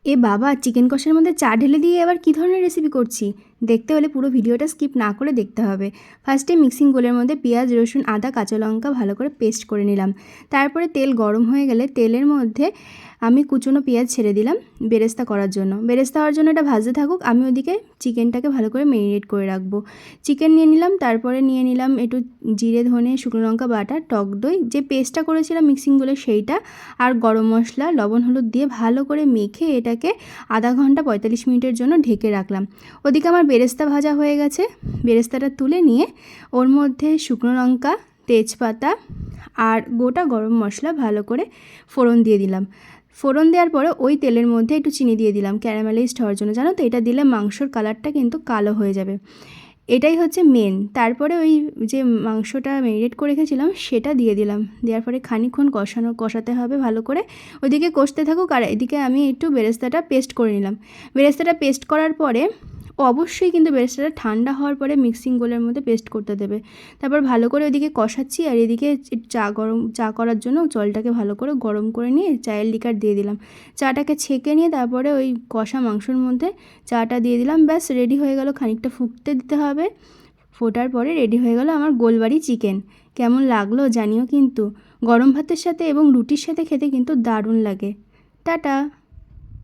এ বাবা, চিকেন কষার মধ্যে চা ঢেলে দিয়ে আবার কী ধরনের রেসিপি করছি? দেখতে হলে পুরো ভিডিওটা স্কিপ না করে দেখতে হবে। ফার্স্টে মিক্সিং বোলের মধ্যে পেঁয়াজ, রসুন, আদা, কাঁচা লঙ্কা ভালো করে পেস্ট করে নিলাম। তারপরে তেল গরম হয়ে গেলে তেলের মধ্যে আমি কুচনো পেঁয়াজ ছেড়ে দিলাম বেরেস্তা করার জন্য। বেরেস্তা হওয়ার জন্য এটা ভাজতে থাকুক, আমি ওদিকে চিকেনটাকে ভালো করে ম্যারিনেট করে রাখবো। চিকেন নিয়ে নিলাম, তারপরে নিয়ে নিলাম একটু জিরে, ধনে, শুকনো লঙ্কা বাটা, টক দই, যে পেস্টটা করেছিলাম মিক্সিং বলে সেইটা, আর গরম মশলা, লবণ, হলুদ দিয়ে ভালো করে মেখে এটাকে আধা ঘন্টা 45 মিনিটের জন্য ঢেকে রাখলাম। ওদিকে আমার বেরেস্তা ভাজা হয়ে গেছে। বেরেস্তাটা তুলে নিয়ে ওর মধ্যে শুকনো লঙ্কা, তেজপাতা আর গোটা গরম মশলা ভালো করে ফোড়ন দিয়ে দিলাম। ফোড়ন দেওয়ার পরে ওই তেলের মধ্যে একটু চিনি দিয়ে দিলাম ক্যারামেলাইজড হওয়ার জন্য। জানো তো, এটা দিলে মাংসর কালারটা কিন্তু কালো হয়ে যাবে। এটাই হচ্ছে মেন। তারপরে ওই যে মাংসটা ম্যারিনেট করে রেখেছিলাম সেটা দিয়ে দিলাম। দেওয়ার পরে খানিকক্ষণ কষাতে হবে ভালো করে। ওইদিকে কষতে থাকুক আর এদিকে আমি একটু বেরেস্তাটা পেস্ট করে নিলাম। বেরেস্তাটা পেস্ট করার পরে অবশ্যই কিন্তু বেরেস্তাটা ঠান্ডা হওয়ার পরে মিক্সিং বোলের মধ্যে পেস্ট করতে দেবে। তারপর ভালো করে ওইদিকে কষাচ্ছি আর এদিকে চা করার জন্য জলটাকে ভালো করে গরম করে নিয়ে চায়ের লিকার দিয়ে দিলাম। চাটাকে ছেঁকে নিয়ে তারপরে ওই কষা মাংসর মধ্যে চাটা দিয়ে দিলাম। ব্যাস রেডি হয়ে গেল। খানিকটা ফুটতে দিতে হবে। ফোটার পরে রেডি হয়ে গেল আমার গোলবাড়ি চিকেন। কেমন লাগলো জানিও কিন্তু। গরম ভাতের সাথে এবং রুটির সাথে খেতে কিন্তু দারুণ লাগে। টাটা।